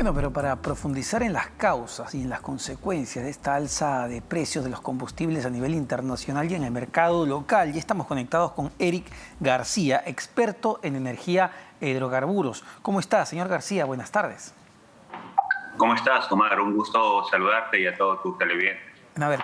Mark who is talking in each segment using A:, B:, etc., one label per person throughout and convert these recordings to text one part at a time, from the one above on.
A: Bueno, pero para profundizar en las causas y en las consecuencias de esta alza de precios de los combustibles a nivel internacional y en el mercado local, ya estamos conectados con Eric García, experto en energía e hidrocarburos. ¿Cómo está, señor García? Buenas tardes.
B: ¿Cómo estás, Omar? Un gusto saludarte y a todos tus televidentes.
A: A ver,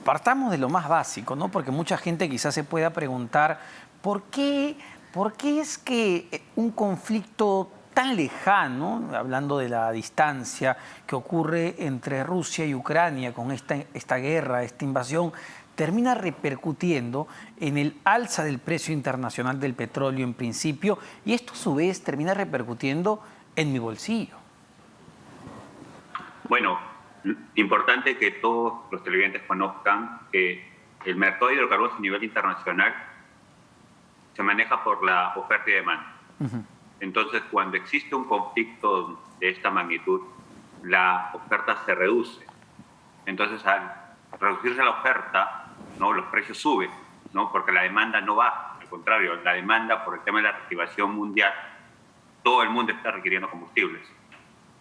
A: partamos de lo más básico, ¿no? Porque mucha gente quizás se pueda preguntar ¿por qué es que un conflicto tan lejano, hablando de la distancia que ocurre entre Rusia y Ucrania con esta guerra, esta invasión, termina repercutiendo en el alza del precio internacional del petróleo en principio, y esto a su vez termina repercutiendo en mi bolsillo?
B: Bueno, importante que todos los televidentes conozcan que el mercado de hidrocarburos a nivel internacional se maneja por la oferta y demanda. Entonces, cuando existe un conflicto de esta magnitud, la oferta se reduce. Entonces, al reducirse la oferta, ¿no?, los precios suben, ¿no?, porque la demanda no baja. Al contrario, la demanda, por el tema de la reactivación mundial, todo el mundo está requiriendo combustibles.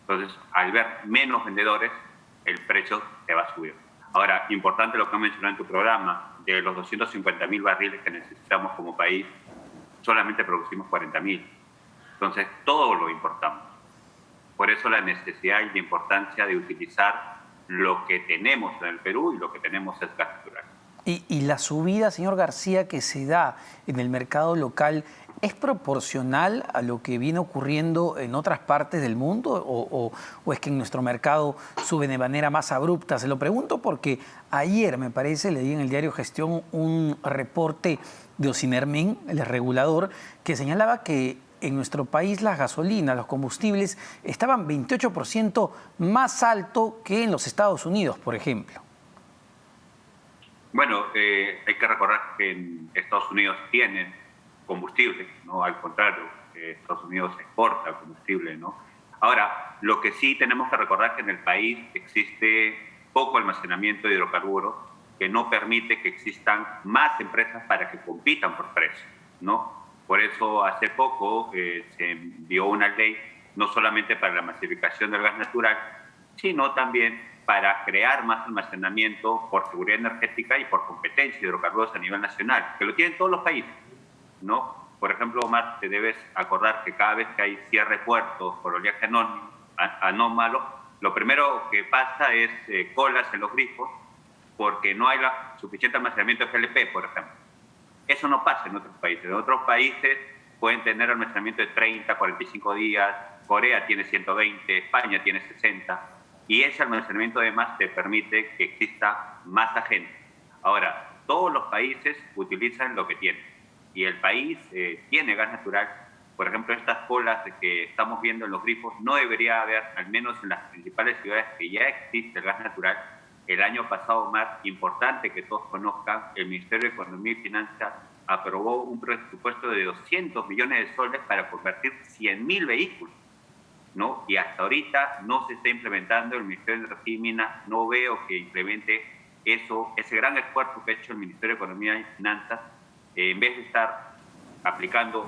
B: Entonces, al ver menos vendedores, el precio se va a subir. Ahora, importante lo que has mencionado en tu programa, de los 250.000 barriles que necesitamos como país, solamente producimos 40.000. Entonces, todo lo importamos. Por eso la necesidad y la importancia de utilizar lo que tenemos en el Perú, y lo que tenemos es gas natural.
A: Y la subida, señor García, que se da en el mercado local, ¿es proporcional a lo que viene ocurriendo en otras partes del mundo o es que en nuestro mercado sube de manera más abrupta? Se lo pregunto porque ayer, me parece, leí en el diario Gestión un reporte de Ocinermen, el regulador, que señalaba que en nuestro país las gasolinas, los combustibles, estaban 28% más alto que en los Estados Unidos, por ejemplo.
B: Bueno, hay que recordar que en Estados Unidos tienen combustible, ¿no? Al contrario, Estados Unidos exporta combustible, ¿no? Ahora, lo que sí tenemos que recordar es que en el país existe poco almacenamiento de hidrocarburos que no permite que existan más empresas para que compitan por precio, ¿no? Por eso hace poco se envió una ley no solamente para la masificación del gas natural, sino también para crear más almacenamiento por seguridad energética y por competencia de hidrocarburos a nivel nacional, que lo tienen todos los países, ¿no? Por ejemplo, Omar, te debes acordar que cada vez que hay cierre de puertos por oleaje anómalo, lo primero que pasa es colas en los grifos porque no hay suficiente almacenamiento de GLP, por ejemplo. Eso no pasa en otros países. En otros países pueden tener almacenamiento de 30, 45 días, Corea tiene 120, España tiene 60, y ese almacenamiento además te permite que exista más agentes. Ahora, todos los países utilizan lo que tienen, y el país tiene gas natural. Por ejemplo, estas colas que estamos viendo en los grifos, no debería haber, al menos en las principales ciudades que ya existe el gas natural. El año pasado, más importante que todos conozcan, el Ministerio de Economía y Finanzas aprobó un presupuesto de 200 millones de soles para convertir 100.000 vehículos, ¿no? Y hasta ahorita no se está implementando. El Ministerio de Energía y Minas no veo que implemente eso, ese gran esfuerzo que ha hecho el Ministerio de Economía y Finanzas. En vez de estar aplicando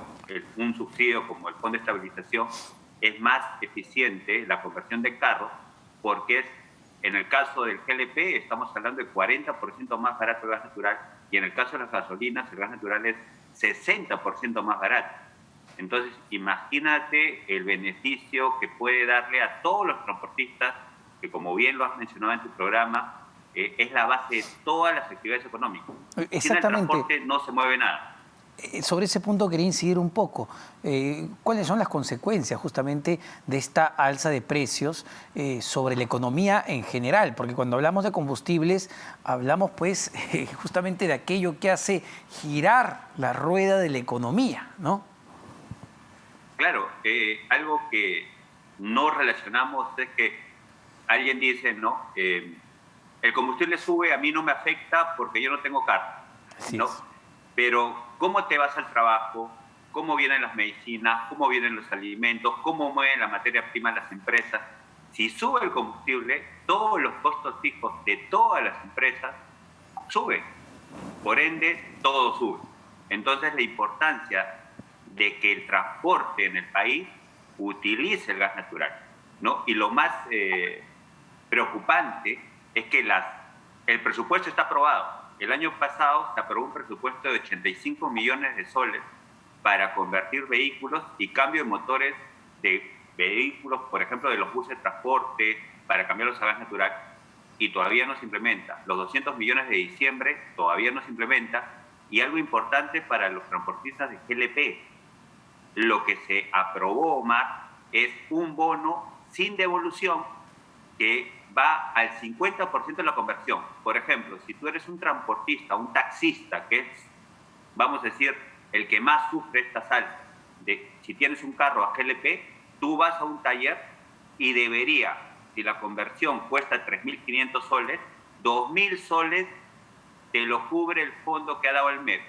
B: un subsidio como el Fondo de Estabilización, es más eficiente la conversión de carros, porque es, en el caso del GLP estamos hablando de 40% más barato el gas natural, y en el caso de las gasolinas el gas natural es 60% más barato. Entonces, imagínate el beneficio que puede darle a todos los transportistas, que como bien lo has mencionado en tu programa, es la base de todas las actividades económicas. Sin el transporte no se mueve nada.
A: Sobre ese punto quería incidir un poco. ¿Cuáles son las consecuencias justamente de esta alza de precios sobre la economía en general? Porque cuando hablamos de combustibles, hablamos pues justamente de aquello que hace girar la rueda de la economía, ¿no?
B: Claro, algo que no relacionamos es que alguien dice, ¿no? El combustible sube, a mí no me afecta porque yo no tengo carro, ¿no? Pero ¿cómo te vas al trabajo? ¿Cómo vienen las medicinas? ¿Cómo vienen los alimentos? ¿Cómo mueven la materia prima las empresas? Si sube el combustible, todos los costos fijos de todas las empresas suben. Por ende, todo sube. Entonces, la importancia de que el transporte en el país utilice el gas natural. ¿no? Y lo más preocupante es que el presupuesto está aprobado. El año pasado se aprobó un presupuesto de 85 millones de soles para convertir vehículos y cambio de motores de vehículos, por ejemplo, de los buses de transporte, para cambiarlos a gas natural, y todavía no se implementa. Los 200 millones de diciembre todavía no se implementa. Y algo importante para los transportistas de GLP, lo que se aprobó, Omar, es un bono sin devolución que va al 50% de la conversión. Por ejemplo, si tú eres un transportista, un taxista, que es, vamos a decir, el que más sufre esta alzas, si tienes un carro a GLP, tú vas a un taller y debería, si la conversión cuesta 3.500 soles, 2.000 soles te lo cubre el fondo que ha dado el MEP,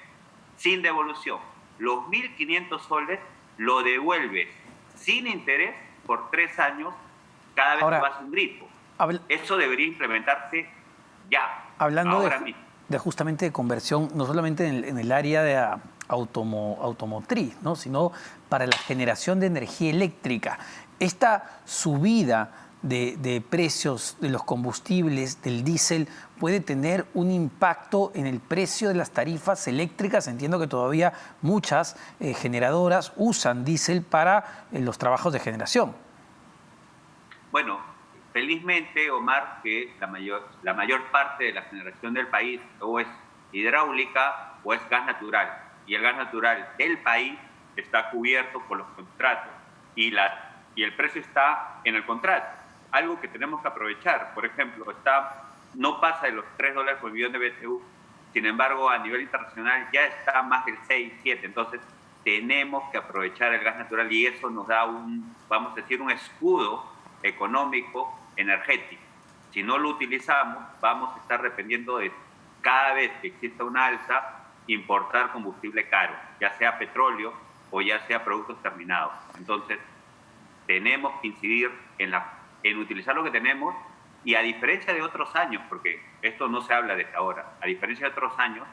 B: sin devolución. Los 1.500 soles lo devuelves sin interés por 3 años cada vez que vas a un grifo. Eso debería implementarse ya,
A: hablando
B: ahora mismo.
A: De justamente de conversión, no solamente en el área de automotriz, ¿no?, sino para la generación de energía eléctrica. Esta subida de precios de los combustibles, del diésel, puede tener un impacto en el precio de las tarifas eléctricas. Entiendo que todavía muchas generadoras usan diésel para los trabajos de generación.
B: Bueno, felizmente, Omar, que la mayor parte de la generación del país o es hidráulica o es gas natural. Y el gas natural del país está cubierto por los contratos y el precio está en el contrato. Algo que tenemos que aprovechar. Por ejemplo, no pasa de los $3 por millón de BTU. Sin embargo, a nivel internacional ya está más del 6, 7. Entonces, tenemos que aprovechar el gas natural y eso nos da vamos a decir, un escudo económico energético. Si no lo utilizamos, vamos a estar dependiendo de, cada vez que exista una alza, importar combustible caro, ya sea petróleo o ya sea productos terminados. Entonces, tenemos que incidir en utilizar lo que tenemos y, a diferencia de otros años, porque esto no se habla desde ahora, a diferencia de otros años,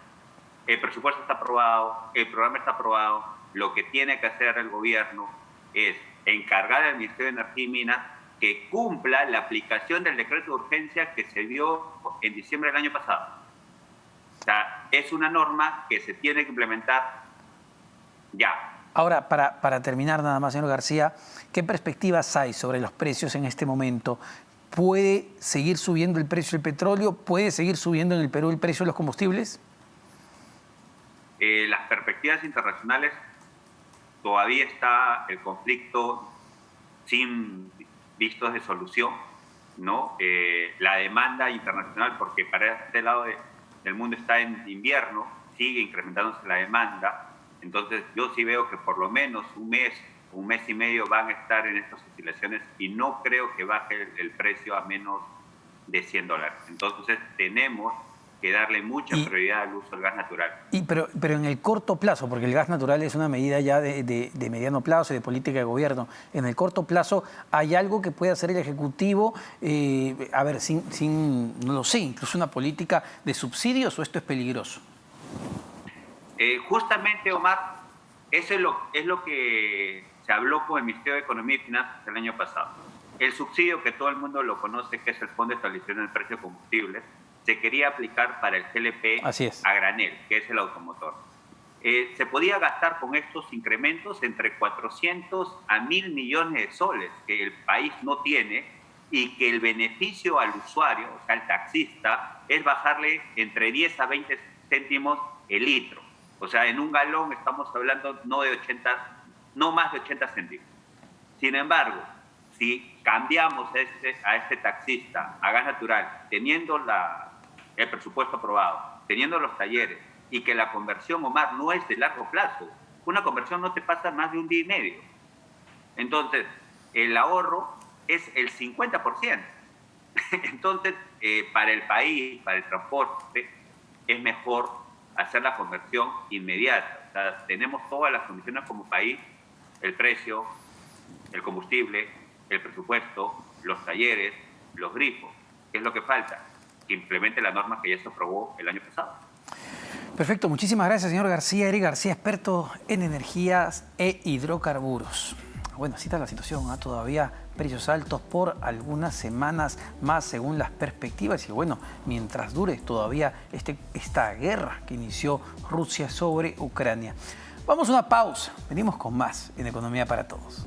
B: el presupuesto está aprobado, el programa está aprobado, lo que tiene que hacer el gobierno es encargar al Ministerio de Energía y Minas que cumpla la aplicación del decreto de urgencia que se dio en diciembre del año pasado. O sea, es una norma que se tiene que implementar ya.
A: Ahora, para terminar nada más, señor García, ¿qué perspectivas hay sobre los precios en este momento? ¿Puede seguir subiendo el precio del petróleo? ¿Puede seguir subiendo en el Perú el precio de los combustibles?
B: Las perspectivas internacionales, todavía está el conflicto sin vistos de solución, ¿no? La demanda internacional, porque para este lado del mundo está en invierno, sigue incrementándose la demanda. Entonces yo sí veo que por lo menos un mes y medio van a estar en estas oscilaciones y no creo que baje el precio a menos de $100. Entonces tenemos que darle mucha prioridad al uso del gas natural.
A: Pero en el corto plazo, porque el gas natural es una medida ya de mediano plazo y de política de gobierno, en el corto plazo, ¿hay algo que pueda hacer el Ejecutivo, no lo sé, incluso una política de subsidios, o esto es peligroso?
B: Justamente, Omar, eso es lo que se habló con el Ministerio de Economía y Finanzas el año pasado. El subsidio, que todo el mundo lo conoce, que es el Fondo de Estabilización del Precio de Combustibles, se quería aplicar para el GLP a granel, que es el automotor. Se podía gastar con estos incrementos entre 400 a 1.000 millones de soles que el país no tiene y que el beneficio al usuario, o sea, al taxista, es bajarle entre 10 a 20 céntimos el litro. O sea, en un galón estamos hablando no más de 80 céntimos. Sin embargo, si cambiamos a este taxista a gas natural, teniendo el presupuesto aprobado, teniendo los talleres, y que la conversión, Omar, no es de largo plazo, una conversión no te pasa más de un día y medio. Entonces, el ahorro es el 50%. Entonces, para el país, para el transporte, es mejor hacer la conversión inmediata. O sea, tenemos todas las condiciones como país: el precio, el combustible, el presupuesto, los talleres, los grifos. ¿Qué es lo que falta? Que implemente la norma que ya se aprobó el año pasado.
A: Perfecto, muchísimas gracias, señor García. Eric García, experto en energías e hidrocarburos. bueno, así está la situación, todavía precios altos por algunas semanas más según las perspectivas. Y bueno, mientras dure todavía esta guerra que inició Rusia sobre Ucrania. Vamos a una pausa, venimos con más en Economía para Todos.